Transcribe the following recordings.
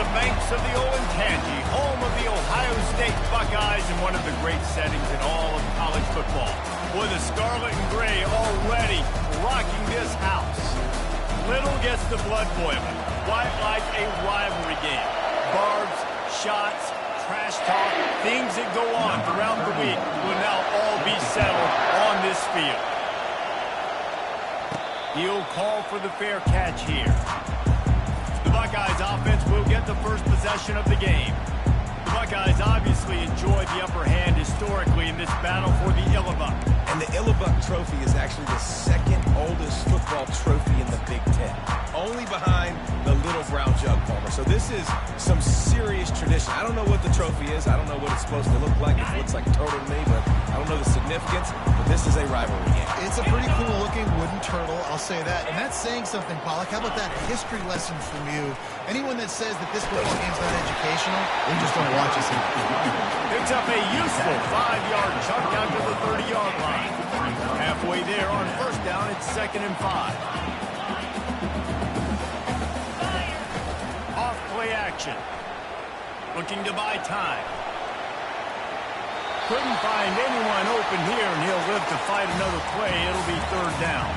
the banks of the Olentangy, home of the Ohio State Buckeyes in one of the great settings in all of college football. Boy, the scarlet and gray already rocking this house. Little gets the blood boiling, quite like a rivalry game. Barbs, shots, trash talk, things that go on throughout the week will now all be settled on this field. He'll call for the fair catch here. The Buckeyes offense will get the first possession of the game. The Buckeyes obviously enjoyed the upper hand historically in this battle for the Illibuck. And the Illibuck Trophy is actually the second oldest football trophy in the Big Ten, only behind the Little Brown Jug, Palmer. So this is some serious tradition. I don't know what the trophy is. I don't know what it's supposed to look like. It looks like a turtle to me, but I don't know the significance. But this is a rivalry game. It's a pretty cool-looking wooden turtle, I'll say that. And that's saying something, Pollack. How about that history lesson from you? Anyone that says that this football game's not educational, they just don't watch us enough. Picks up a useful 5-yard chunk out to the 30-yard line. Halfway there on first down, it's 2nd and 5. Off play action. Looking to buy time. Couldn't find anyone open here, and he'll live to fight another play. It'll be 3rd down.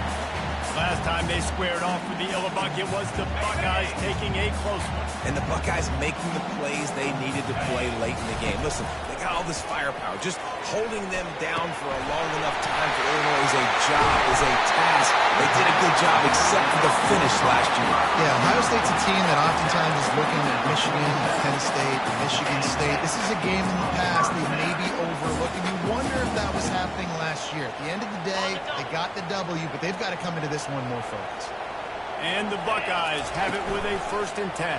Last time they squared off with the Illibuck, it was the Buckeyes taking a close one. And the Buckeyes making the plays they needed to play late in the game. Listen, they got all this firepower. Just holding them down for a long enough time for Illinois is a job, is a task. They did a good job except for the finish last year. Yeah, Ohio State's a team that oftentimes is looking at Michigan, Penn State, Michigan State. This is a game in the past they may be overlooking. You wonder if that was happening last year. At the end of the day, they got the W, but they've got to come into this one more focused. And the Buckeyes have it with a 1st and 10.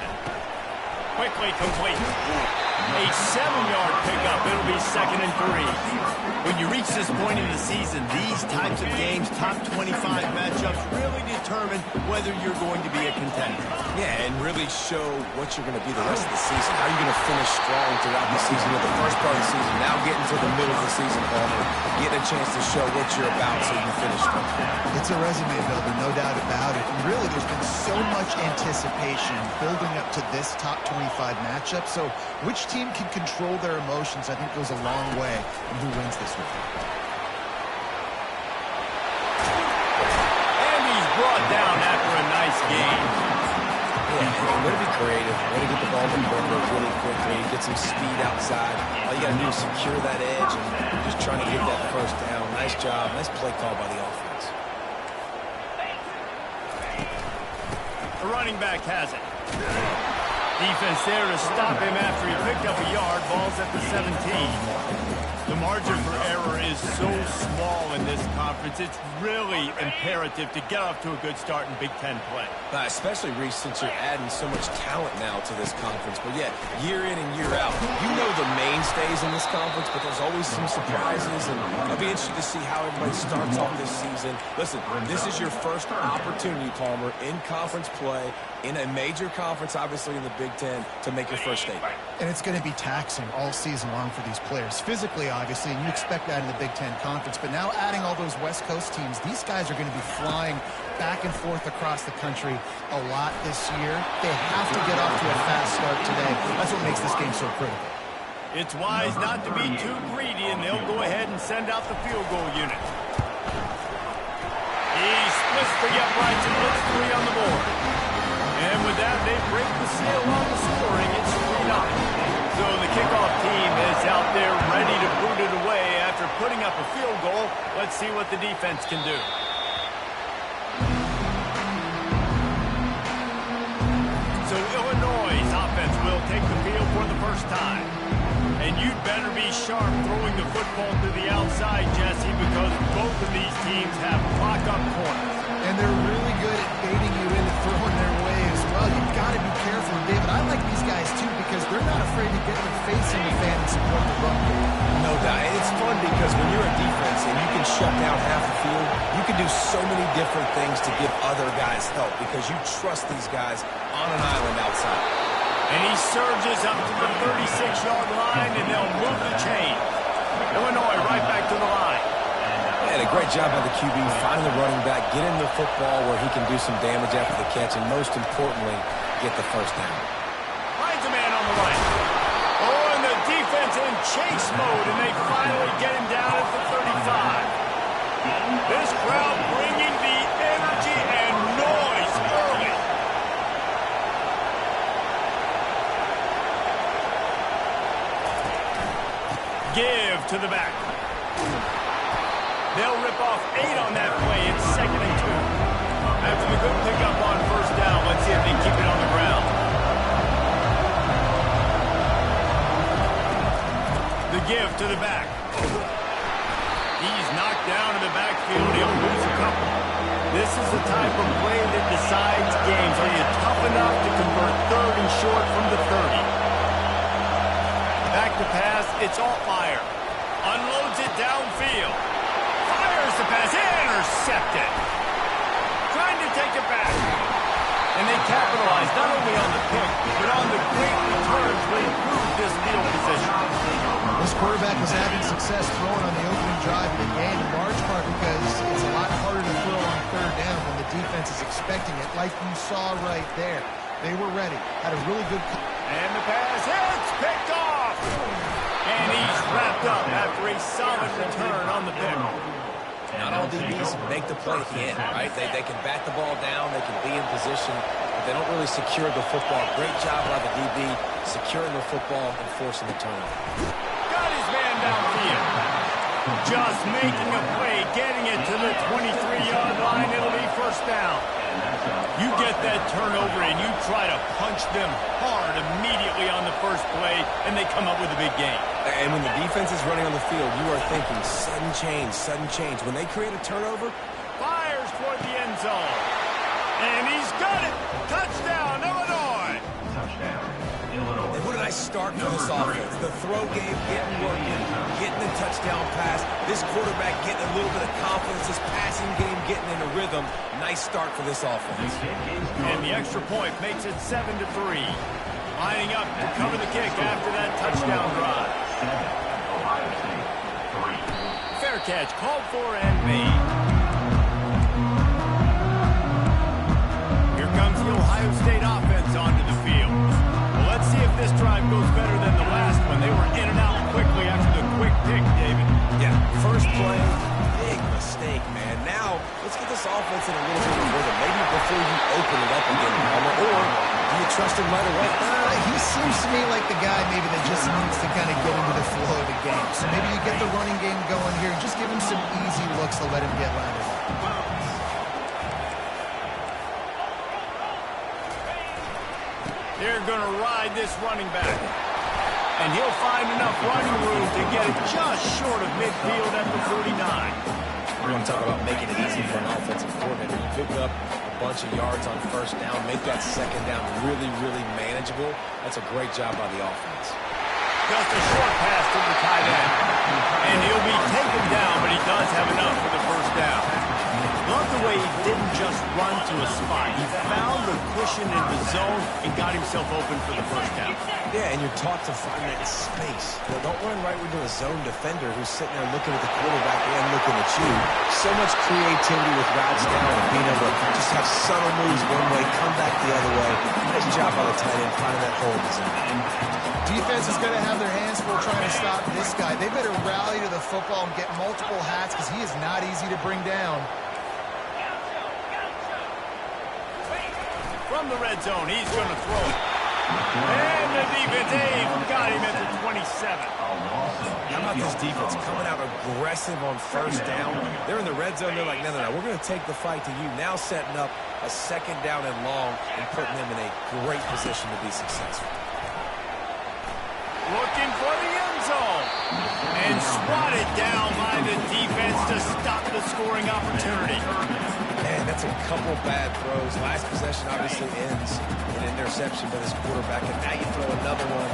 Quickly complete. A 7-yard pickup. It'll be 2nd and 3. When you reach this point in the season, these types of games, top 25 matchups, really determine whether you're going to be a contender. Yeah, and really show what you're going to be the rest of the season. How you're going to finish strong throughout the season. With the first part of the season, now getting to the middle of the season, Palmer, getting a chance to show what you're about so you finish strong. It's a resume builder, no doubt about it. And really, there's been so much anticipation building up to this top 25 matchup. So which team can control their emotions, I think, goes a long way in who wins this one. And he's brought down after a nice game. Yeah, way to be creative, way to get the ball to the quarter really quickly, get some speed outside. All you got to do is secure that edge and just trying to get that first down. Nice job, nice play call by the offense. The running back has it. Defense there to stop him after he picked up a yard. Ball's at the 17. The margin for error is so small in this conference. It's really imperative to get off to a good start in Big Ten play. Especially, Reese, since you're adding so much talent now to this conference. But, yeah, year in and year out, you know the mainstays in this conference, but there's always some surprises. And I'll be interested to see how everybody starts off this season. Listen, this is your first opportunity, Palmer, in conference play, in a major conference, obviously in the Big Ten, to make your first statement. And it's going to be taxing all season long for these players. Physically, obviously, and you expect that in the Big Ten Conference. But now adding all those West Coast teams, these guys are going to be flying back and forth across the country a lot this year. They have to get off to a fast start today. That's what makes this game so critical. It's wise not to be too greedy, and they'll go ahead and send out the field goal unit. He splits the uprights and puts 3 on the board. And with that, they break the seal on the scoring. It's 3-0. So the kickoff team is out there ready to boot it away after putting up a field goal. Let's see what the defense can do. So Illinois' offense will take the field for the first time. And you'd better be sharp throwing the football to the outside, Jesse, because both of these teams have lock-up corners. And they're really good at baiting you into throwing their way as well. You've got to be careful, David. I like these guys, too, because they're not afraid to get their face in the fan and support the run. No doubt. And it's fun because when you're a defense and you can shut down half the field, you can do so many different things to give other guys help because you trust these guys on an island outside. And he surges up to the 36-yard line, and they'll move the chain. Illinois right back to the line. And a great job by the QB, finding the running back, get him the football where he can do some damage after the catch, and most importantly, get the first down. Finds him chase mode, and they finally get him down at the 35. This crowd bringing the energy and noise early. Give to the back. They'll rip off 8 on that play. It's 2nd and 2. After the good pickup on first down, let's see if they keep it on the ground. The give to the back. He's knocked down in the backfield. He'll lose a couple. This is the type of play that decides games. Are you tough enough to convert 3rd and short from the 30? Back to pass. It's all fire. Unloads it downfield. Fires the pass. Intercepted. Trying to take it back. And they capitalize not only on the pick, but on the great returns to improve this field position. This quarterback was having success throwing on the opening drive of the game, in large part because it's a lot harder to throw on 3rd down when the defense is expecting it, like you saw right there. They were ready. Had a really good... And the pass hits, picked off. And he's wrapped up after a solid return on the pick. Not all DBs make the play at the end, right? They can bat the ball down, they can be in position, but they don't really secure the football. Great job by the DB securing the football and forcing the turnover. Got his man downfield. Just making a play, getting it to the 23-yard line. It'll be first down. You get that turnover and you try to punch them hard immediately on the first play, and they come up with a big gain. And when the defense is running on the field, you are thinking sudden change, sudden change. When they create a turnover, fires toward the end zone. And he's got it. Touchdown, Illinois. Touchdown, Illinois. And what a nice start for this offense. The throw game getting working, getting the touchdown pass. This quarterback getting a little bit of confidence. This passing game getting in a rhythm. Nice start for this offense. And the extra point makes it 7-3. Lining up to cover the kick after that touchdown drive. Fair catch called for and made. Here comes the Ohio State offense onto the field. Well, let's see if this drive goes better than the last one. They were in and out quickly after the quick pick, David. Yeah, first play, big mistake, man. Now, let's get this offense in a little bit of rhythm. Maybe before you open it up again, or do you trust him right away? He seems to me like the guy maybe that just needs to kind of get into the flow of the game. So maybe you get the running game going here. Just give him some easy looks to let him get landed up. They're going to ride this running back. And he'll find enough running room to get it just short of midfield at the 49. We're going to talk about making it easy for an offensive coordinator. You pick up a bunch of yards on first down, make that second down really, really manageable. That's a great job by the offense. Just a short pass to the tight end. And he'll be taken down, but he does have enough for the first down. Love the way he didn't just run to a spot. He found the cushion in the zone and got himself open for the first down. Yeah, and you're taught to find that space. Don't run right into a zone defender who's sitting there looking at the quarterback and looking at you. So much creativity with routes down and being able to just have subtle moves one way, come back the other way. Nice job by the tight end finding that hole in the zone. Defense is going to have their hands full trying to stop this guy. They better rally to the football and get multiple hats because he is not easy to bring down. From the red zone, he's going to throw it. And the defense got him at the 27. How about this defense coming out aggressive on first down? They're in the red zone. They're like, no, we're going to take the fight to you. Now setting up a second down and long and putting them in a great position to be successful. Looking for the end zone. And swatted down by the defense to stop the scoring opportunity. Man, that's a couple bad throws. Last possession obviously ends in an interception by this quarterback, and now you throw another one,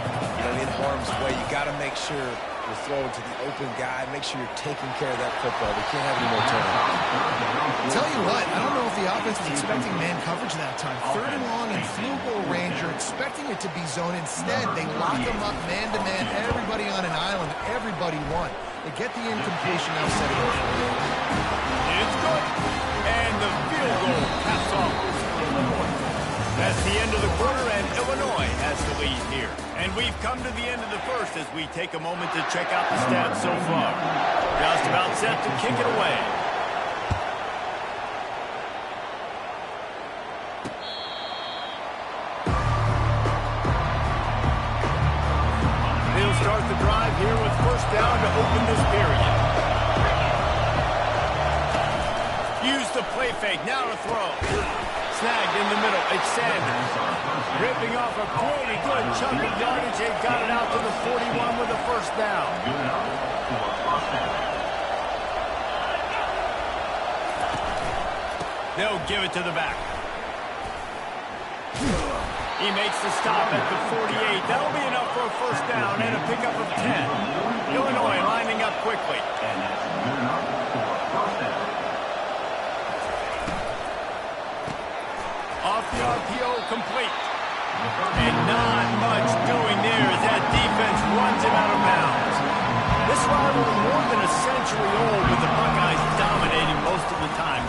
in harm's way. You got to make sure you're throwing to the open guy. Make sure you're taking care of that football. We can't have any more turnovers. Tell you what, I don't know if the offense was expecting man coverage that time. 3rd and long in field goal range. You're expecting it to be zone. Instead, they lock them up man-to-man. Everybody on an island. Everybody won. They get the incompletion now set it up. It's good. And the field goal caps off. That's the end of the quarter, and Illinois has the lead here. And we've come to the end of the first as we take a moment to check out the stats so far. Just about set to kick it away. They'll start the drive here with first down to open this period. Use the play fake, now to throw. Snagged in the middle, it's Sanders. Ripping off a pretty good chunk of yardage. They got it out to the 41 with a first down. They'll give it to the back. He makes the stop at the 48. That'll be enough for a first down and a pickup of 10. Illinois lining up quickly. Off the RPO, complete. And not much doing there as that defense runs him out of bounds. This rivalry more than a century old with the Buckeyes dominating most of the time.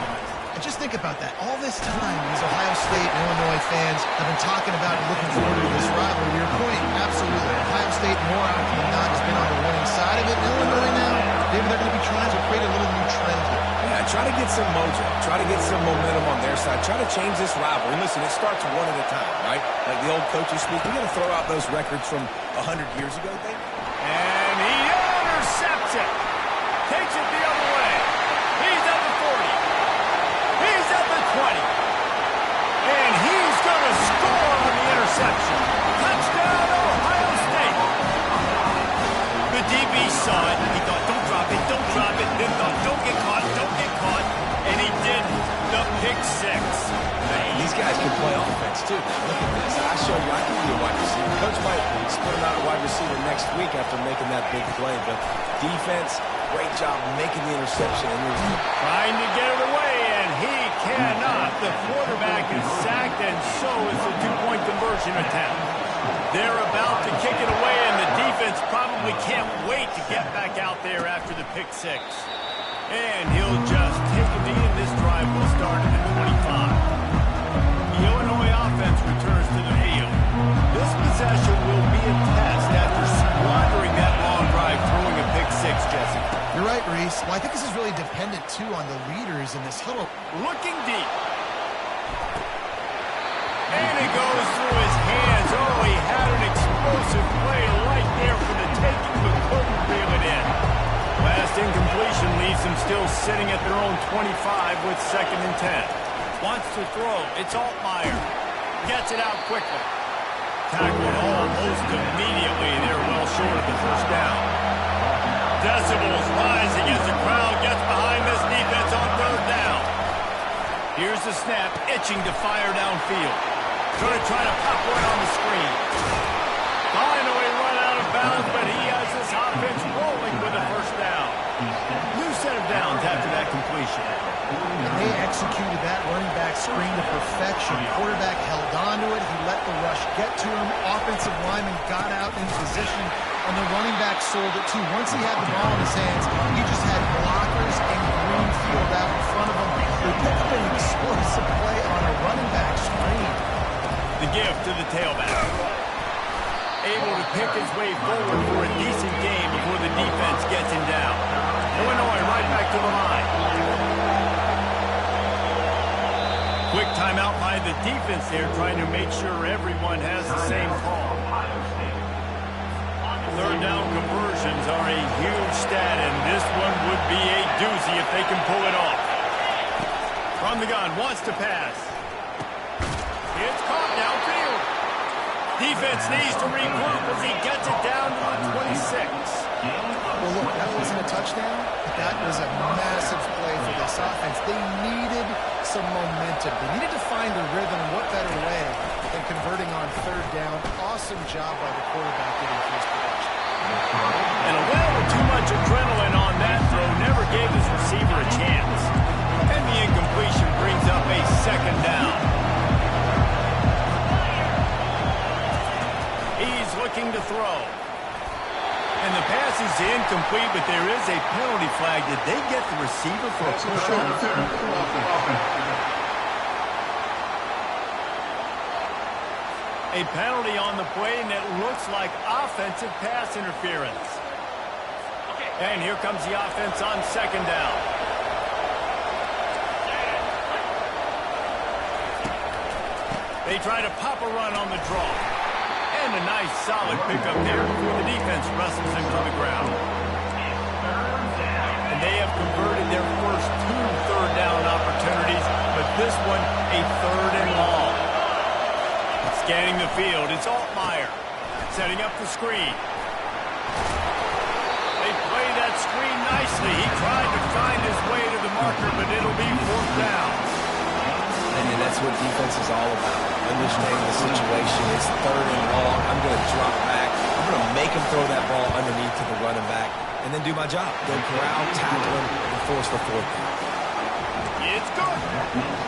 And just think about that. All this time, these Ohio State and Illinois fans have been talking about and looking forward to this rivalry. Your point, absolutely. Ohio State, more often than not, has been on the winning side of it. Illinois now, maybe they're going to be trying to create a little new trend here. Yeah, try to get some mojo. Try to get some momentum on their side. Try to change this rivalry. Listen, it starts one at a time, right? Like the old coaches speak. We're going to throw out those records from 100 years ago, I think. And he intercepts it. Takes it the other way. He's at the 40. He's at the 20. And he's going to score on the interception. Touchdown, Ohio State. The DB saw it. He thought, don't drop it, don't drop it. Then thought, don't get caught, don't get caught. And he did the pick six. Man, these guys can play offense, too. Look at this. I showed you I can be a wide receiver. Coach might split him out a wide receiver next week after making that big play. But defense, great job making the interception. Trying to get it away, and he cannot. The quarterback is sacked, and so is the two-point conversion attempt. They're about to kick it away, and the defense probably can't wait to get back out there after the pick six. And he'll just take a knee, and this drive will start at the 25. The Illinois offense returns to the field. This possession will be a test after squandering that long drive, throwing a pick six, Jesse. You're right, Reese. Well, I think this is really dependent, too, on the leaders in this huddle. Looking deep. And it goes through his hands. Oh, he had an explosive play right there for the taking, but couldn't reel it in. Last incompletion leaves them still sitting at their own 25 with 2nd and 10. Wants to throw. It's Altmaier. Gets it out quickly. Tackled almost immediately. They're well short of the first down. Decibels rising as the crowd gets behind this defense on 3rd down. Here's the snap, itching to fire downfield. Going to try to pop one on the screen. Finally run out of bounds, but he has this offense rolling with a first down. New set of downs after that completion. And they executed that running back screen to perfection. Quarterback held on to it. He let the rush get to him. Offensive lineman got out in position, and the running back sold it too. Once he had the ball in his hands, he just had blockers and green field out in front of him. They picked up an explosive play on a running back screen. The gift to the tailback. Able to pick his way forward for a decent game before the defense gets him down. Illinois right back to the line. Quick timeout by the defense there, trying to make sure everyone has the same call. 3rd down conversions are a huge stat, and this one would be a doozy if they can pull it off. From the gun, wants to pass. It's caught downfield. Defense needs to regroup as he gets it down to the 26. Well, look, that wasn't a touchdown, but that was a massive play for this offense. They needed some momentum. They needed to find a rhythm. What better way than converting on 3rd down? Awesome job by the quarterback getting his production. And a little too much adrenaline on that throw never gave his receiver a chance. And the incompletion brings up a 2nd down. He's looking to throw. And the pass is incomplete, but there is a penalty flag. Did they get the receiver for a push-off? A penalty on the play, and it looks like offensive pass interference. And here comes the offense on second down. They try to pop a run on the draw. And a nice solid pickup there before the defense wrestles him to the ground. And they have converted their first 2 third-down opportunities, but this one a 3rd and long. Scanning the field, it's Altmaier setting up the screen. They play that screen nicely. He tried to find his way to the marker, but it'll be 4th down. And that's what defense is all about. Understanding the situation. It's 3rd and long. I'm going to drop back. I'm going to make him throw that ball underneath to the running back and then do my job. Go corral, tackle him, and force the 4th down. It's good.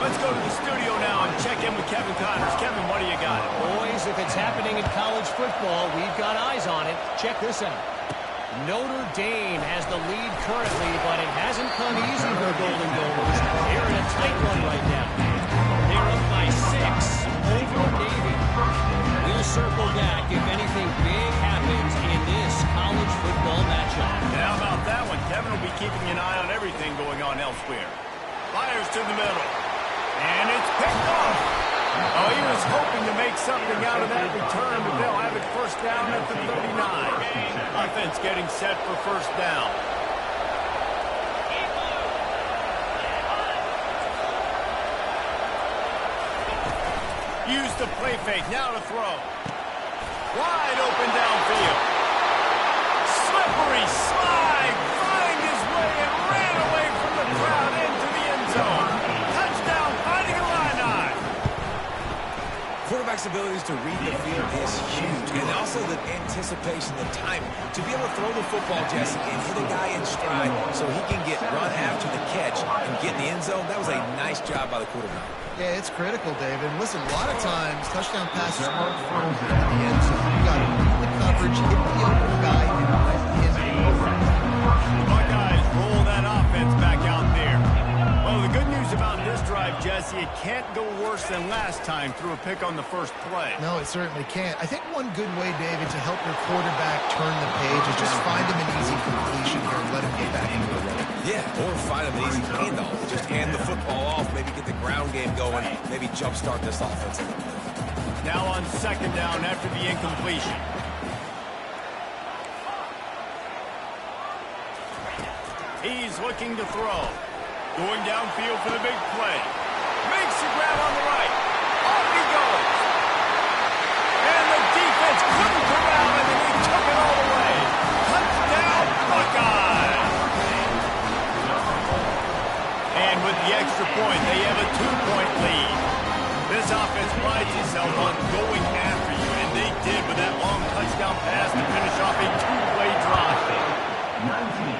Let's go to the studio now and check in with Kevin Connors. Kevin, what do you got? Boys, if it's happening in college football, we've got eyes on it. Check this out. Notre Dame has the lead currently, but it hasn't come easy for the Golden Gophers. They're in a tight one right now. They're up by 6 over Navy. We'll circle back if anything big happens in this college football matchup. And how about that one? Kevin will be keeping an eye on everything going on elsewhere. Fires to the middle. And it's picked off. Oh, he was hoping to make something out of that return, but they'll have it 1st down at the 39. Offense getting set for 1st down. Use the play fake. Now to throw. Wide open downfield. Slippery slide. Find his way and ran away from the crowd into the end zone. Touchdown, Fighting Illini. Quarterback's abilities to read the field is huge, and also the anticipation, the timing. To be able to throw the football, Jesse, and hit a guy in stride so he can get run after the catch and get in the end zone, that was a nice job by the quarterback. Yeah, it's critical, David. Listen, a lot of times, touchdown passes aren't thrown in the end zone. You got to read the coverage, hit the open guy, and let him over. The Buckeyes roll that offense back out there. Well, the good news about this drive, Jesse, it can't go worse than last time through a pick on the first play. No, it certainly can't. I think one good way, David, to help your quarterback turn the page is just find him an easy completion here and let him get back into the run. Yeah, or find him an easy handoff. Just hand the football off, maybe get the ground game going, maybe jumpstart this offense a little bit. Now on 2nd down after the incompletion. He's looking to throw. Going downfield for the big play. Makes the grab on the right. Off he goes. And the defense couldn't corral him, and he took it all the way. Touchdown, Buckeyes. And with the extra point, they have a 2-point lead. This offense prides itself on going after you, and they did with that long touchdown pass to finish off a 2-play drive. 19,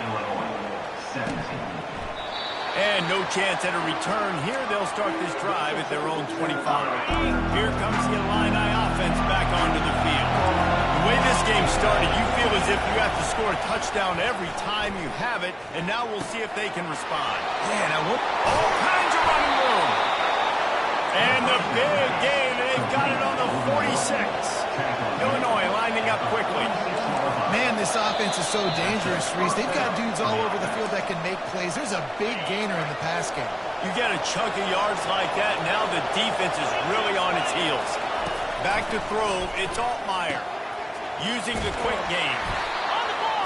Illinois, 17. And no chance at a return. Here they'll start this drive at their own 25. Here comes the Illini offense back onto the field. The way this game started, you feel as if you have to score a touchdown every time you have it, and now we'll see if they can respond. Yeah, now what? All kinds of running room. And the big game, they've got it on the 46. Illinois lining up quickly. Man, this offense is so dangerous, Reese. They've got dudes all over the field that can make plays. There's a big gainer in the pass game. You get a chunk of yards like that, now the defense is really on its heels. Back to throw, it's Altmaier using the quick game.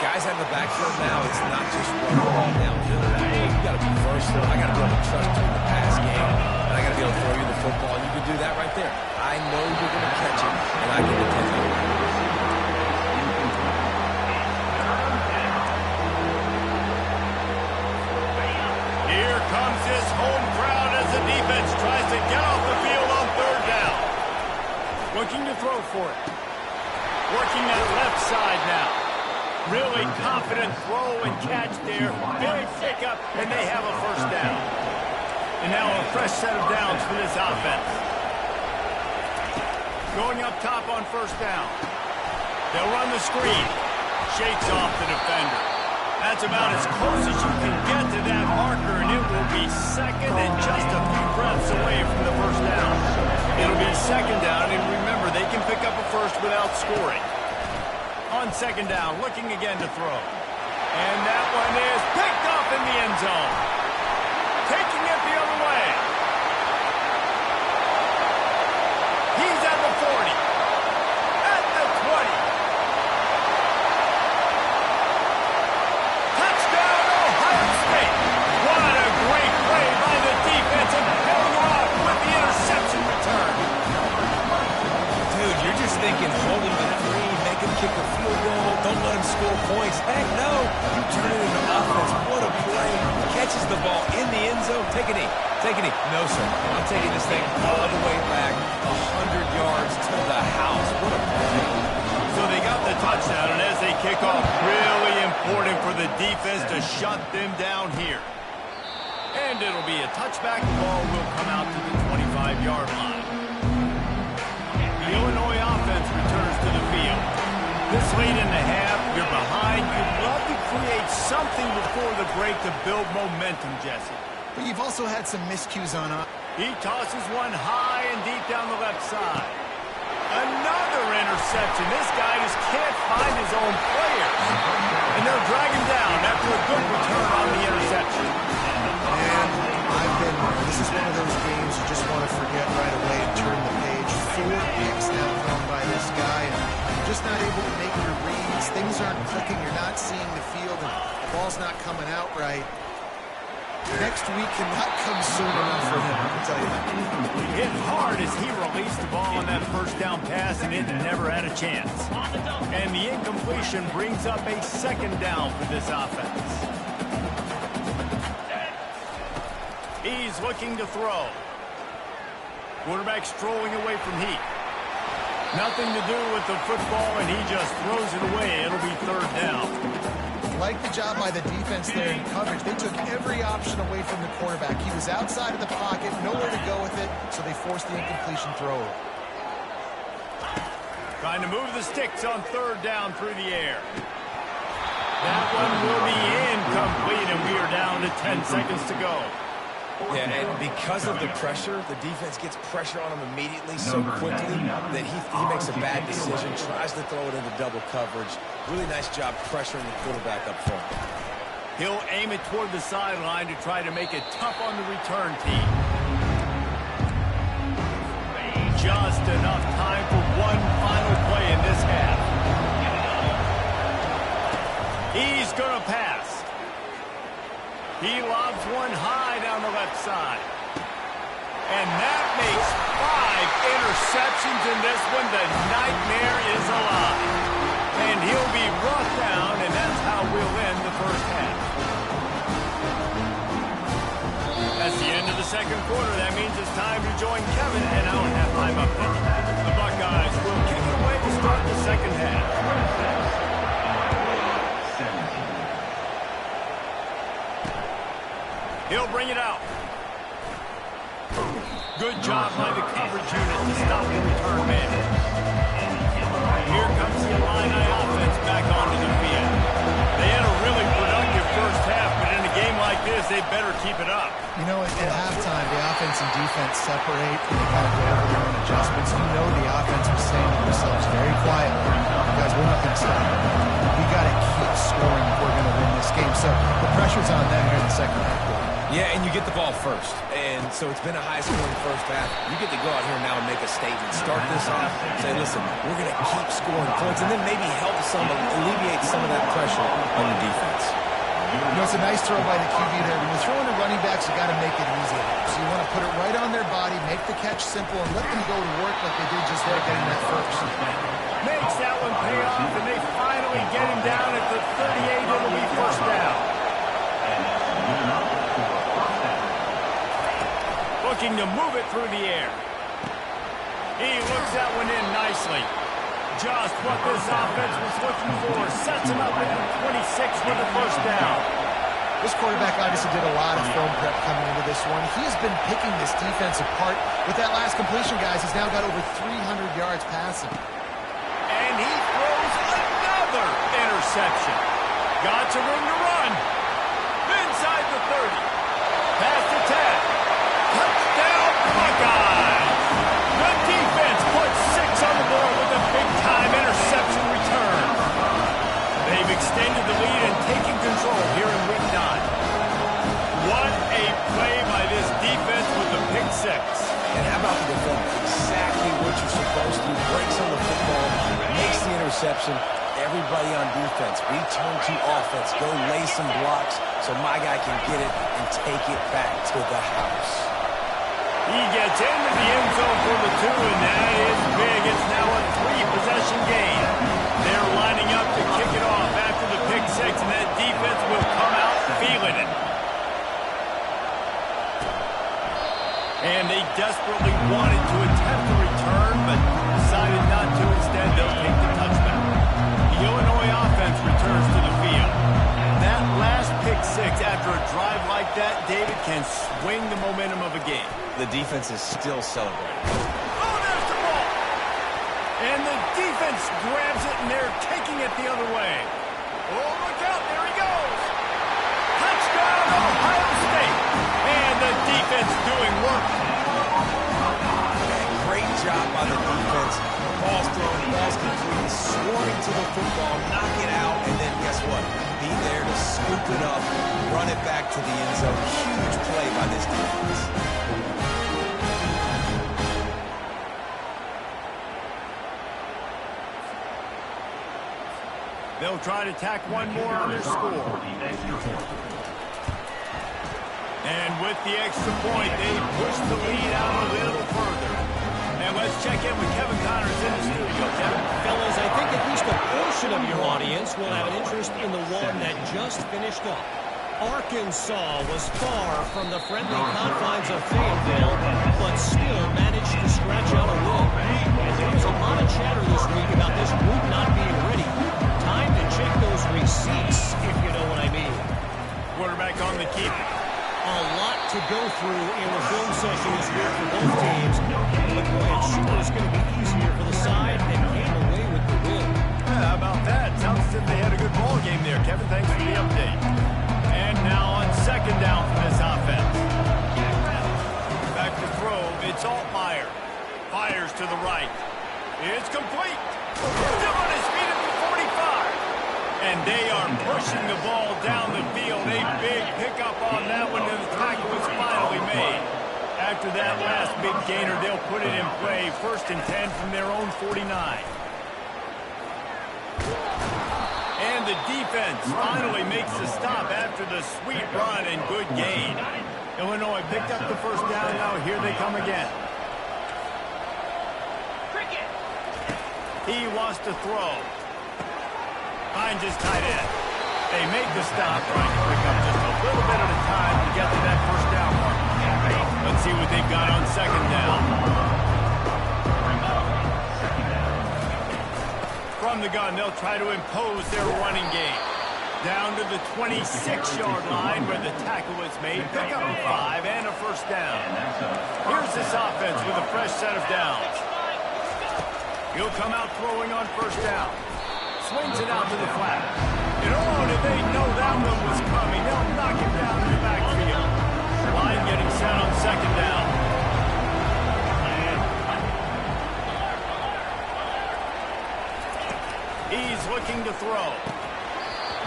Guys have the backfield now. It's not just run the ball downhill. You got to be versatile. I got to be able to trust you in the pass game, and I got to be able to throw you the football. And you can do that right there. I know you're going to catch it, and I can depend on it. Here comes this home crowd as the defense tries to get off the field on 3rd down. Looking to throw for it. Working that left side now. Really confident throw and catch there. Big pickup, and they have a 1st down. And now a fresh set of downs for this offense. Going up top on 1st down. They'll run the screen. Shakes off the defender. That's about as close as you can get to that marker, and it will be 2nd and just a few breaths away from the 1st down. It'll be 2nd down, and remember, pick up a first without scoring. On second down, looking again to throw. And that one is picked up in the end zone. Taking it the other way. He's at the 40. At the 20. Touchdown, Ohio State. What a great play by the defense and paying off with the interception return. Dude, you're just thinking hold him to 3, make him kick a field goal, don't let him score points. Heck no, you turn it into offense. What a play. Catches the ball in the end zone. Take a knee. Take a knee. No, sir. I'm taking this thing all the way back 100 yards to the house. What a play. So they got the touchdown, and as they kick off, really important for the defense to shut them down here. And it'll be a touchback. The ball will come out to the 25-yard line. The Illinois offense returns to the field. This late in the half, you're behind. You'd love to create something before the break to build momentum, Jesse. But you've also had some miscues on up. He tosses one high and deep down the left side. Another interception. This guy just can't find his own players. And they'll drag him down after a good return on the interception. And I've been there. This is one of those games you just want to forget right away and turn the page. 4 picks now thrown by this guy. And you're just not able to make your reads. Things aren't clicking. You're not seeing the field. And the ball's not coming out right. Next week cannot come soon enough for him, I can tell you that. Hit hard as he released the ball on that first down pass, and it never had a chance. And the incompletion brings up a second down for this offense. He's looking to throw. Quarterback strolling away from Heat. Nothing to do with the football, and he just throws it away. It'll be third down. Like the job by the defense there in coverage. They took every option away from the quarterback. He was outside of the pocket, nowhere to go with it, so they forced the incompletion throw. Trying to move the sticks on third down through the air. That one will be incomplete, and we are down to 10 seconds to go. Yeah, and because of the pressure, the defense gets pressure on him immediately so quickly that he makes a bad decision, tries to throw it into double coverage. Really nice job pressuring the quarterback up front. He'll aim it toward the sideline to try to make it tough on the return team. Just enough time for one final play in this half. He's going to pass. He lobs one high down the left side. And that makes 5 interceptions in this one. The nightmare is alive. And he'll be brought down, and that's how we'll end the first half. That's the end of the second quarter. That means it's time to join Kevin and our halftime update. The Buckeyes will kick it away to start the second half. He'll bring it out. Good job by the coverage unit to stop the return man. Here comes the Illini offense back onto the field. They had a really productive first half, but in a game like this, they better keep it up. You know, at halftime, the offense and defense separate, and they kind of go over their own adjustments. You know the offense was saying to themselves very quietly, guys, we're not going to stop. We got to keep scoring if we're going to win this game. So the pressure's on them here in the second half. Yeah, and you get the ball first. And so it's been a high-scoring first half. You get to go out here now and make a statement. Start this off. Say, listen, we're going to keep scoring points and then maybe help alleviate some of that pressure on your defense. You know, it's a nice throw by the QB there. When you're throwing to running backs, you got to make it easy. So you want to put it right on their body, make the catch simple, and let them go to work like they did just there getting that first. Makes that one pay off, and they finally get him down at the 38. It'll be first down. Looking to move it through the air. He looks that one in nicely. Just what this offense was looking for. Sets him up at the 26 with the first down. This quarterback obviously did a lot of film prep coming into this one. He's been picking this defense apart. With that last completion, guys, he's now got over 300 yards passing. And he throws another interception. Got to room to run. Inside the 30. Past the 10. Touchdown, Buckeyes! The defense puts 6 on the board with extended the lead and taking control here in week 9. What a play by this defense with the pick 6. And how about the defense? Exactly what you're supposed to do. Breaks on the football, makes the interception. Everybody on defense, return to offense. Go lay some blocks so my guy can get it and take it back to the house. He gets into the end zone for the 2, and that is big. It's now a 3-possession game. They're lining up to kick it off after the pick 6, and that defense will come out feeling it. And they desperately wanted to attempt a return, but decided not to. Instead, they'll take the touchback. The Illinois offense returns to the field. That last pick 6 after a drive like that, David, can swing the momentum of a game. The defense is still celebrating. Oh, there's the ball! And the defense grabs it, and they're taking it the other way. Oh, look out, there he goes! Touchdown, Ohio State! And the defense doing work. Great job by the defense. Ball's thrown, ball's complete, swarming to the football, knock it out, and then guess what? Be there to scoop it up, run it back to the end zone. Huge play by this defense. They'll try to tack one more on their score. And with the extra point, they push the lead out a little further. And let's check in with Kevin Connors in the studio. Kevin? Fellas, I think at least a portion of your audience will have an interest in the one that just finished up. Arkansas was far from the friendly confines of Fayetteville, but still managed to scratch out a win. And there was a lot of chatter this week about this group not being ready. Time to check those receipts, if you know what I mean. Quarterback on the keep. A lot to go through in the film session this week for both teams. But boy, it sure is going to be easier for the side that came away with the win. Yeah, how about that? Sounds as if they had a good ball game there. Kevin, thanks for the update. And now on second down for this offense. Back to throw. It's Altmaier. Fires to the right. It's complete. Still on his feet at the 45. And they are pushing the ball down the field. A big pickup on that one, and the tackle was finally made. After that last big gainer, they'll put it in play. 1st and 10 from their own 49. And the defense finally makes the stop after the sweet run and good gain. Illinois picked up the first down. Now here they come again. He wants to throw. Finds his tight end. They make the stop, trying to pick up just a little bit at a time to get to that first down mark. Let's see what they've got on second down. From the gun, they'll try to impose their running game. Down to the 26-yard line where the tackle is made. Pick up a 5 and a first down. Here's this offense with a fresh set of downs. He'll come out throwing on first down. Swings it out to the flat. And oh, did they know that one was coming? They'll knock it down in the backfield. Line getting set on second down. He's looking to throw.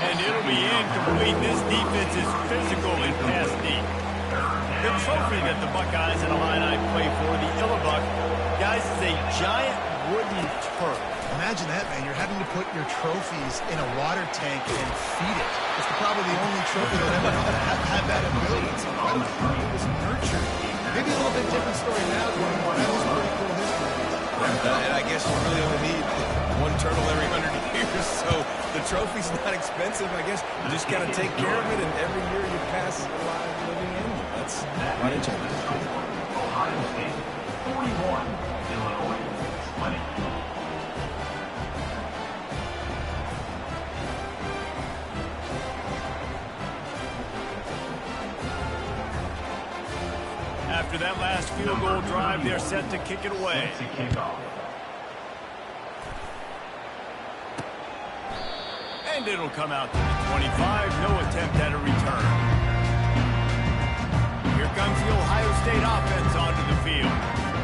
And it'll be incomplete. This defense is physical and pass deep. The trophy that the Buckeyes and Illini play for, the Illibuck, guys, is a giant wooden turret. Imagine that, man. You're having to put your trophies in a water tank and feed it. It's probably the only trophy that ever had that ability. It's incredible. It was nurtured. Maybe a little bit different story now. That was pretty cool history. And I guess you really only need one turtle every 100 years, so the trophy's not expensive. I guess you just got to take care of it, and every year you pass a lot of living in. That's why they change. Ohio State 41, Illinois 20. After that last field goal drive, they're set to kick it away. And it'll come out to the 25. No attempt at a return. Here comes the Ohio State offense onto the field.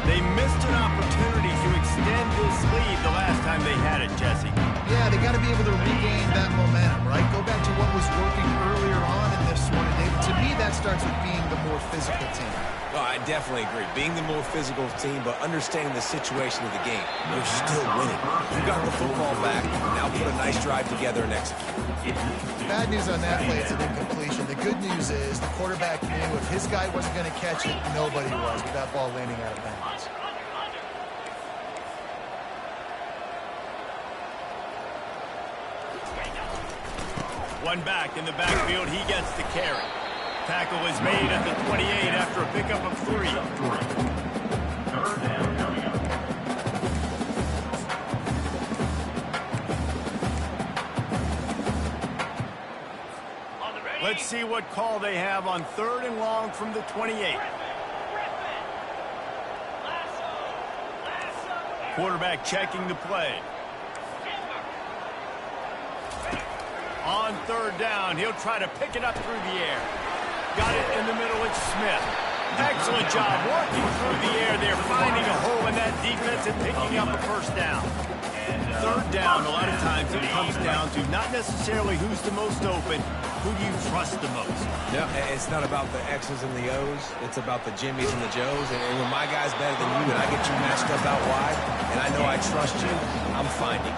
They missed an opportunity to extend this lead the last time they had it, Jesse. Yeah, they got to be able to regain that momentum, right? Go back to what was working earlier on in this one. And David, to me, that starts with being the more physical team. Oh, I definitely agree. Being the more physical team, but understanding the situation of the game. You're still winning. You got the football back. Now put a nice drive together and execute. Bad news on that play, it's an incompletion. The good news is the quarterback knew if his guy wasn't going to catch it, nobody was with that ball landing out of bounds. One back in the backfield, he gets the carry. Tackle is made at the 28 after a pickup of 3. Third down coming up. Let's see what call they have on 3rd and long from the 28. Quarterback checking the play. On 3rd down, he'll try to pick it up through the air. Got it in the middle, it's Smith. Excellent job working through the air. They're finding a hole in that defense and picking up a first down. 3rd down, a lot of times it comes down to not necessarily who's the most open, who do you trust the most? No, it's not about the X's and the O's. It's about the Jimmys and the Joes. And when my guy's better than you and I get you matched up out wide, and I know I trust you, I'm finding.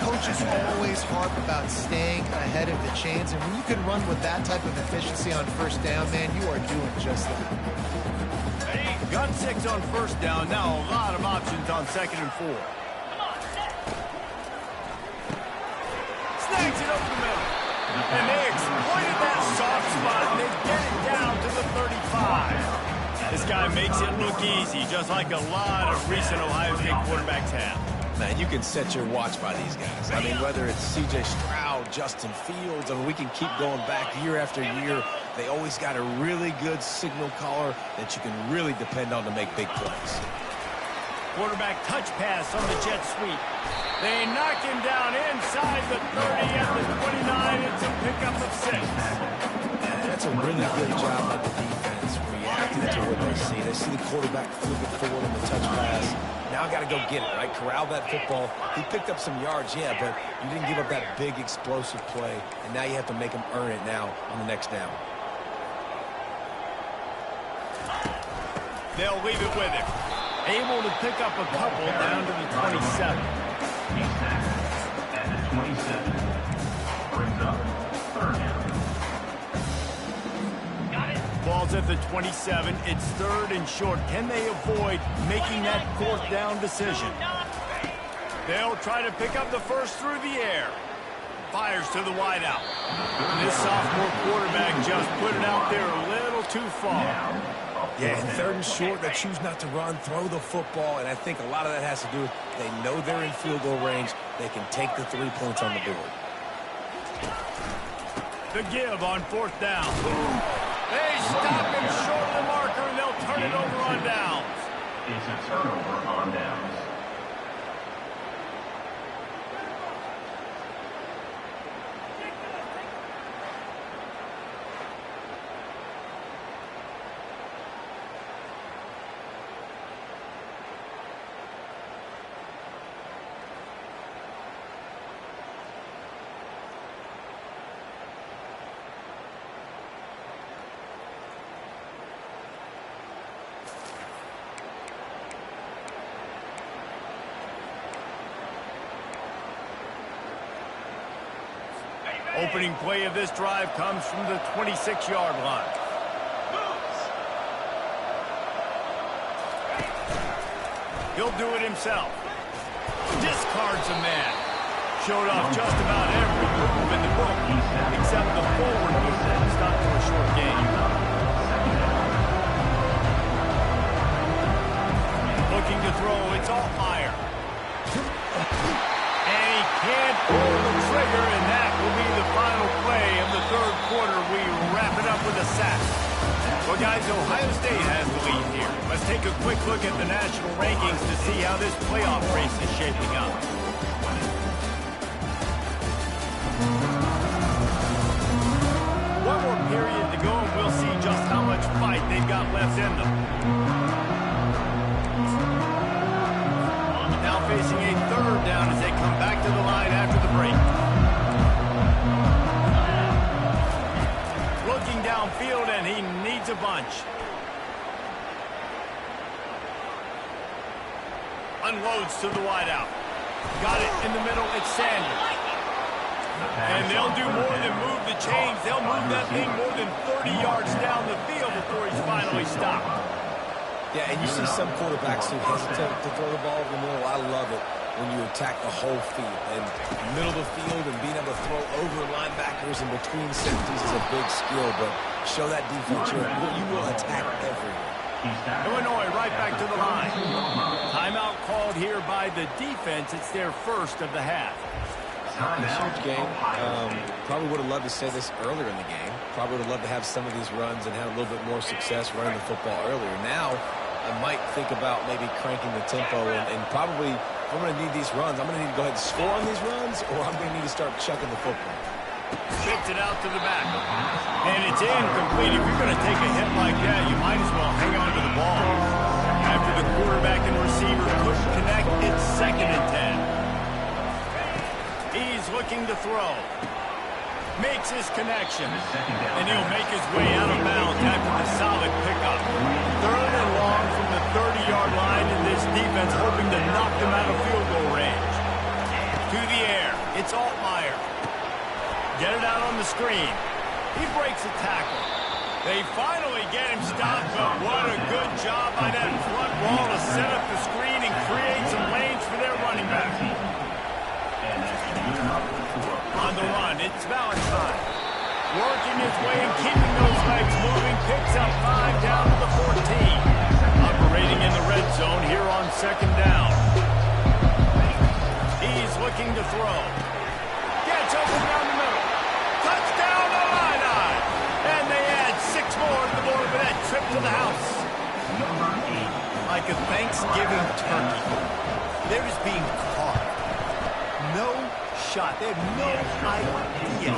Coaches always harp about staying ahead of the chains, and when you can run with that type of efficiency on 1st down, man, you are doing just that. Got 6 on 1st down. Now a lot of options on 2nd and 4. Snags it over the middle. And they exploited that soft spot, and they get it down to the 35. This guy makes it look easy, just like a lot of recent Ohio State quarterbacks have. Man, you can set your watch by these guys. I mean, whether it's C.J. Stroud, Justin Fields, I mean, we can keep going back year after year. They always got a really good signal caller that you can really depend on to make big plays. Quarterback touch pass on the jet sweep. They knock him down inside the 30 at the 29. It's a pickup of 6. That's a really good job by the defense, reacting to what they see. They see the quarterback flip it forward on the touch pass. Now I got to go get it, right? Corral that football. He picked up some yards, yeah, but you didn't give up that big explosive play, and now you have to make him earn it now on the next down. They'll leave it with him. Able to pick up a couple down to the 27. He's tackled at the 27. Brings up 3rd down. Ball's at the 27. It's 3rd and short. Can they avoid making that 4th down decision? They'll try to pick up the first through the air. Fires to the wideout. This sophomore quarterback just put it out there a little too far. Yeah, and 3rd and short, they choose not to run, throw the football, and I think a lot of that has to do with they know they're in field goal range. They can take the 3 points on the board. The give on 4th down. They stop him short of the marker, and they'll turn it over on downs. It's a turnover on downs. Opening play of this drive comes from the 26-yard line. He'll do it himself. Discards a man. Showed off just about every move in the book, except the forward move that stopped for a short gain. Looking to throw, it's Altmaier. And he can't pull the trigger, and that will be the final play of the 3rd quarter. We wrap it up with a sack. Well, guys, Ohio State has the lead here. Let's take a quick look at the national rankings to see how this playoff race is shaping up. One more period to go, and we'll see just how much fight they've got left in them. Now facing a third down as they come back to the line after the break. Looking downfield, and he needs a bunch. Unloads to the wideout. Got it in the middle. It's Sanders. And they'll do more than move the chains. They'll move that thing more than 30 yards down the field before he's finally stopped. Yeah, and you see some quarterbacks who hesitate to throw the ball in the middle. I love it when you attack the whole field. And middle of the field and being able to throw over linebackers and between safeties is a big skill. But show that defense you will attack everywhere. Illinois right back to the line. Timeout called here by the defense. It's their first of the half. Huge game. Probably would have loved to say this earlier in the game. Probably would have loved to have some of these runs and have a little bit more success running the football earlier. Now, I might think about maybe cranking the tempo and probably, if I'm going to need these runs, I'm going to need to go ahead and score on these runs, or I'm going to need to start chucking the football. Spits it out to the back. And it's incomplete. If you're going to take a hit like that, you might as well hang on to the ball. After the quarterback and receiver couldn't connect, it's 2nd and 10. He's looking to throw. Makes his connection. And he'll make his way out of bounds after the solid pickup. 3rd and long from the 30-yard line, and this defense hoping to knock them out of field goal range. To the air. It's Altmaier. Get it out on the screen. He breaks a tackle. They finally get him stopped, but what a good job by that front wall to set up the screen and create some lanes for their running back. On the run, it's Valentine. Working his way and keeping those legs moving. Picks up 5 down to the 14. Operating in the red zone here on 2nd down. He's looking to throw. Gets open down the middle. Touchdown, Illini! And they add 6 more to the board with that trip to the house. Like a Thanksgiving turkey. They're just being caught. No shot. They have no idea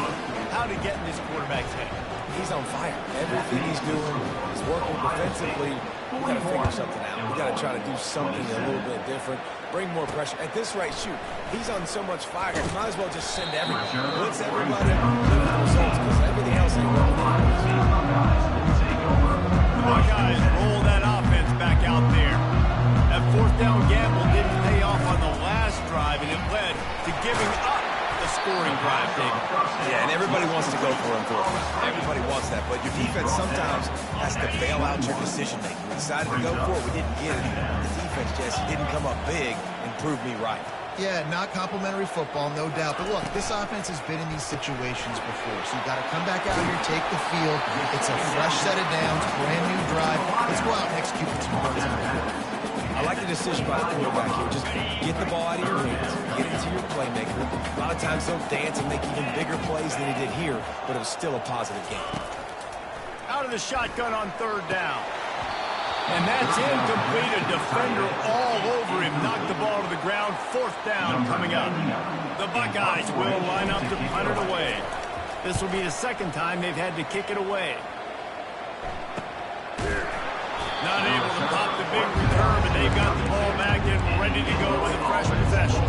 how to get in this quarterback's head. He's on fire. Everything he's doing is working defensively. We've got to figure something out. We've got to try to do something a little bit different. Bring more pressure. At this rate, shoot, he's on so much fire. You might as well just send everybody. Blitz everybody. Look at the results because everything else ain't working. The Buckeyes roll that offense back out there. That 4th down gamble didn't pay off on the last drive, and it led to giving up the scoring drive, David. Yeah, and everybody wants to go for it. Everybody wants that, but your defense sometimes has to bail out your decision-making. We decided to go for it. We didn't get it. The defense, Jesse, didn't come up big and prove me right. Yeah, not complimentary football, no doubt. But look, this offense has been in these situations before. So you got to come back out here, take the field. It's a fresh set of downs, brand new drive. Let's go out and execute the 2 points on it. I like the decision by the quarterback here. Just get the ball out of your hands. Get it to your playmaker. A lot of times they'll dance and make even bigger plays than he did here, but it was still a positive game. Out of the shotgun on 3rd down. And that's incomplete. A defender all over him. Knocked the ball to the ground. 4th down coming up. The Buckeyes will line up to punt it away. This will be the 2nd time they've had to kick it away. Not able to pop the big return, but they've got the ball back and ready to go with a fresh possession.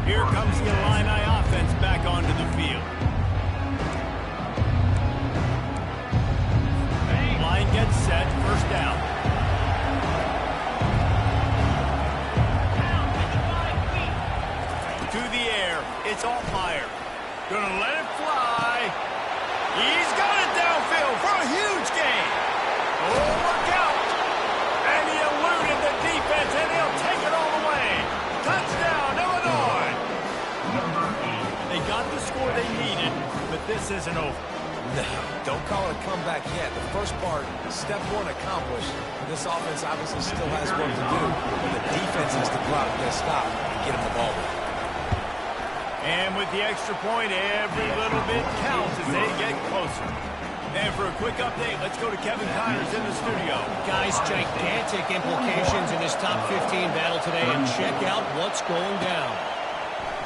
Here comes the Illini offense back onto the field. Line gets set, 1st down. To the air, it's Altmaier. Gonna let it fly. He's got it downfield for a huge gain. Oh, look out! And he eluded the defense, and he'll take it all the way. Touchdown, Illinois! They got the score they needed, but this isn't over. No, don't call it a comeback yet. The first part, step 1 accomplished. This offense obviously still has work to do, but the defense has to go out and get a stop and get him the ball back. And with the extra point, every little bit counts as they get closer. And for a quick update, let's go to Kevin Connors in the studio. Guys, gigantic implications in this top 15 battle today, and check out what's going down.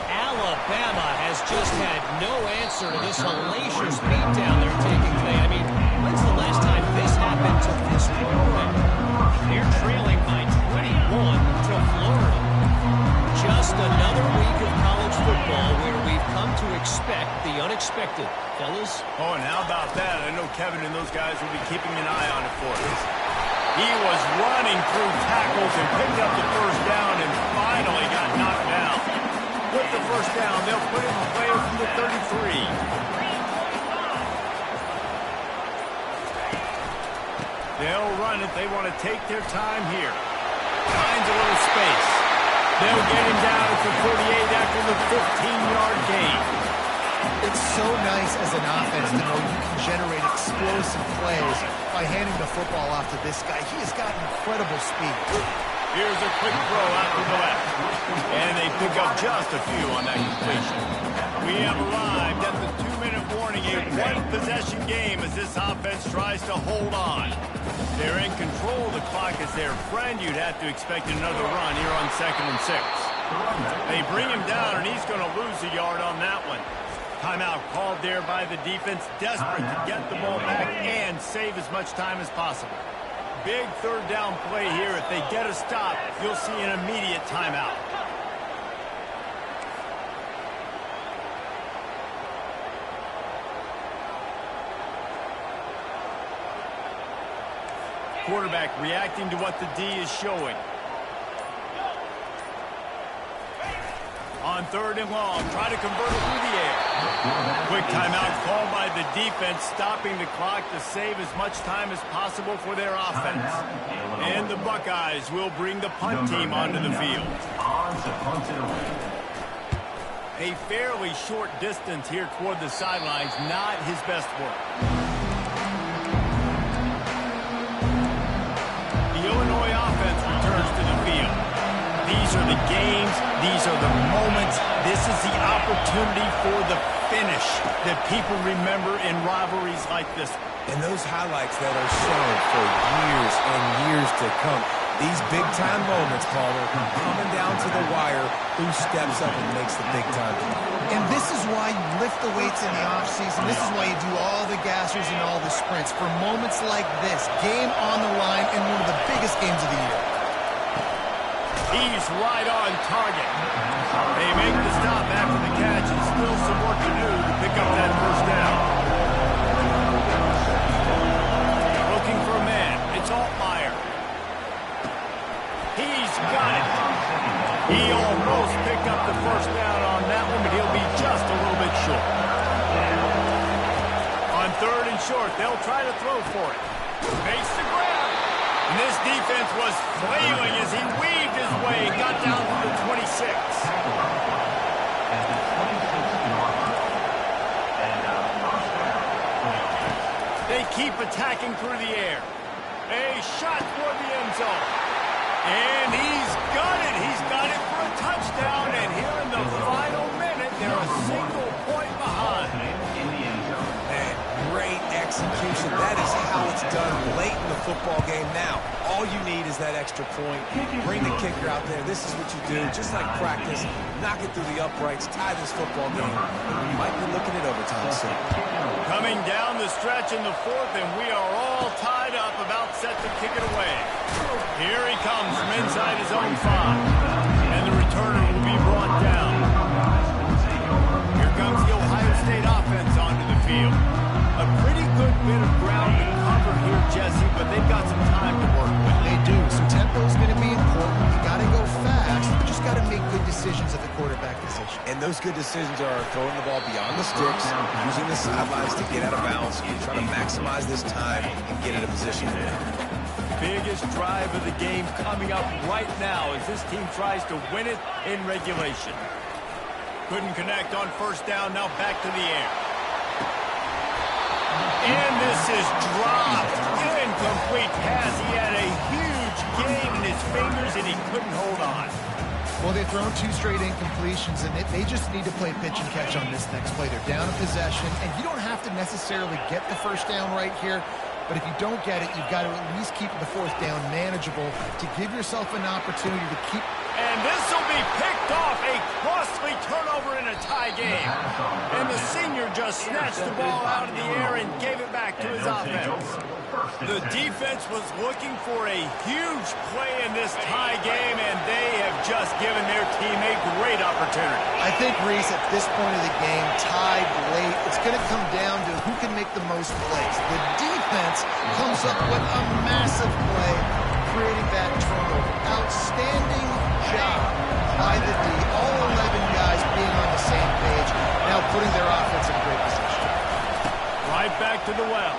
Alabama has just had no answer to this hellacious beatdown they're taking today. I mean, when's the last time this happened to this point? They're trailing by 21 to Florida. just another week of college football where we've come to expect the unexpected. Fellas? Oh, and how about that? I know Kevin and those guys will be keeping an eye on it for us. He was running through tackles and picked up the first down and finally got knocked down. With the first down, they'll put it in play from the 33. They'll run it. They want to take their time here. Finds a little space. They'll get him down at the 48 after the 15-yard gain. It's so nice as an offense to know you can generate explosive plays by handing the football off to this guy. He has got incredible speed. Here's a quick throw out to the left. And they pick up just a few on that completion. We have arrived at the 2-minute warning, a one-possession game as this offense tries to hold on. They're in control. The clock is their friend. You'd have to expect another run here on 2nd and 6. They bring him down, and he's going to lose a yard on that one. Timeout called there by the defense, desperate to get the ball back and save as much time as possible. Big third down play here. If they get a stop, you'll see an immediate timeout. Quarterback reacting to what the D is showing. On 3rd and long, try to convert it through the air. Quick timeout called by the defense, stopping the clock to save as much time as possible for their offense. And the Buckeyes will bring the punt team onto the field. A fairly short distance here toward the sidelines, not his best work. The Illinois offense returns to the field. These are the games. These are the moments. This is the opportunity for the finish that people remember in rivalries like this. And those highlights that are shown for years and years to come. These big-time moments, Palmer, coming down to the wire, who steps up and makes the big-time play. And this is why you lift the weights in the offseason. This is why you do all the gassers and all the sprints. For moments like this, game on the line in one of the biggest games of the year. He's right on target. They make the stop after the catch and still some work to do to pick up that first down. Looking for a man. It's Altmaier. He's got it. He almost picked up the first down on that one, but he'll be just a little bit short. On 3rd and short, they'll try to throw for it. Makes the grab. And this defense was flailing as he weaved his way, got down to the 26. They keep attacking through the air. A shot toward the end zone. And he's got it. He's got it for a touchdown. And here in the final minute, they're a single point behind. Man, great execution. That is how it's done late in the football game. Now, all you need is that extra point. Bring the kicker out there. This is what you do. Just like practice, knock it through the uprights, tie this football game. And you might be looking at overtime soon. Coming down the stretch in the 4th, and we are all tied up, about set to kick it away. Here he comes from inside his own 5. And the returner will be brought down. Here comes the Ohio State offense onto the field. A pretty good bit of ground to cover here, Jesse, but they've got some time to work with. They do. So tempo is going to be important. You got to go fast. You just got to make good decisions at the quarterback position. And those good decisions are throwing the ball beyond the sticks, using the sidelines to get out of bounds, trying to maximize this time and get in a position to win. Biggest drive of the game coming up right now as this team tries to win it in regulation. Couldn't connect on 1st down, now back to the air. And this is dropped. Incomplete pass. He had a huge gain in his fingers and he couldn't hold on. Well, they've thrown 2 straight incompletions, and they just need to play pitch and catch on this next play. They're down in possession, and you don't have to necessarily get the first down right here, but if you don't get it, you've got to at least keep the 4th down manageable to give yourself an opportunity to keep And this will be picked off, a costly turnover in a tie game. And the senior just snatched the ball out of the air and gave it back to his offense. The defense was looking for a huge play in this tie game, and they have just given their team a great opportunity. I think, Reese, at this point of the game, tied late, it's going to come down to who can make the most plays. The defense comes up with a massive play, creating that turnover. Outstanding job by the D. All 11 guys being on the same page, now putting their offense in great position. Right back to the well.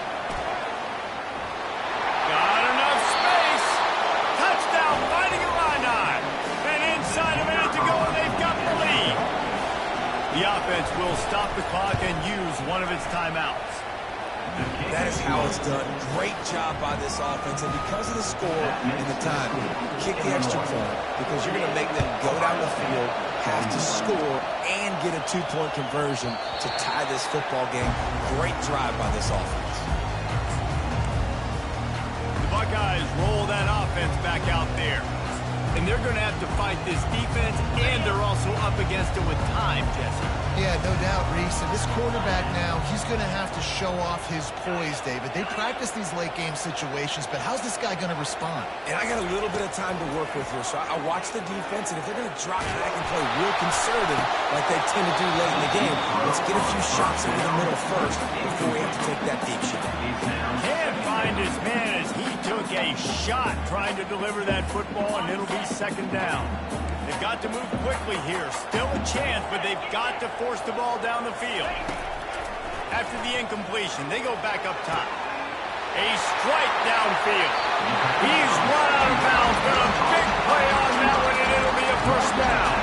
Got enough space. Touchdown, Fighting Illini. And inside a minute to go, and they've got the lead. The offense will stop the clock and use one of its timeouts. That is how it's done. Great job by this offense. And because of the score and the time, kick the extra point because you're going to make them go down the field, have to score, and get a two-point conversion to tie this football game. Great drive by this offense. The Buckeyes roll that offense back out there. And they're going to have to fight this defense, and they're also up against it with time, Jesse. Yeah, no doubt, Reese. And this quarterback now, he's going to have to show off his poise, David. They practice these late-game situations, but how's this guy going to respond? And I got a little bit of time to work with here, so I watch the defense, and if they're going to drop back and play real conservative like they tend to do late in the game, let's get a few shots into the middle first before we have to take that deep shot. Can't find his man as he took a shot trying to deliver that football, and it'll be second down. They've got to move quickly here. Still a chance, but they've got to force the ball down the field. After the incompletion, they go back up top. A strike downfield. He's run out of bounds, but a big play on that one, and it'll be a first down.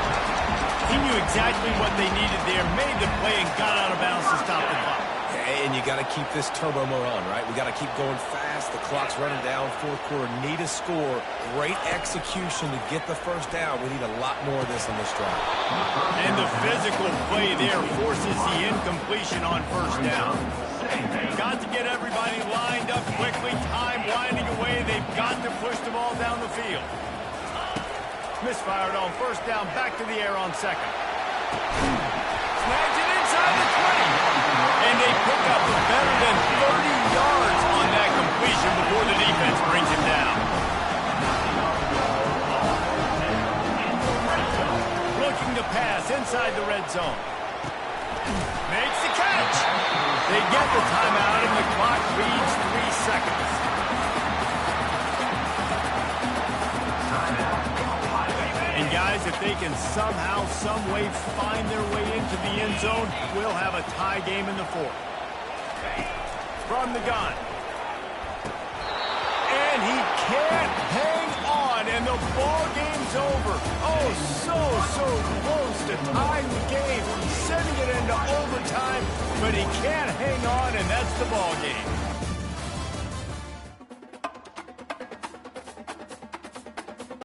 He knew exactly what they needed there, made the play, and got out of bounds to stop the clock. And you got to keep this turbo mode on, right? We got to keep going fast. The clock's running down. Fourth quarter, need a score. Great execution to get the first down. We need a lot more of this on this drive. And the physical play there forces the incompletion on first down. Got to get everybody lined up quickly. Time winding away. They've got to push the ball down the field. Misfired on first down. Back to the air on second. Snags it inside the 20. And they pick up better than 30 yards on that completion before the defense brings him down. Looking to pass inside the red zone. Makes the catch. They get the timeout, and the clock reads 3 seconds. And guys, if they can somehow, some way find their way into the end zone, we'll have a tie game in the fourth. From the gun. And he can't hang on, and the ball game's over. Oh, so close to tying the game, sending it into overtime, but he can't hang on, and that's the ball game.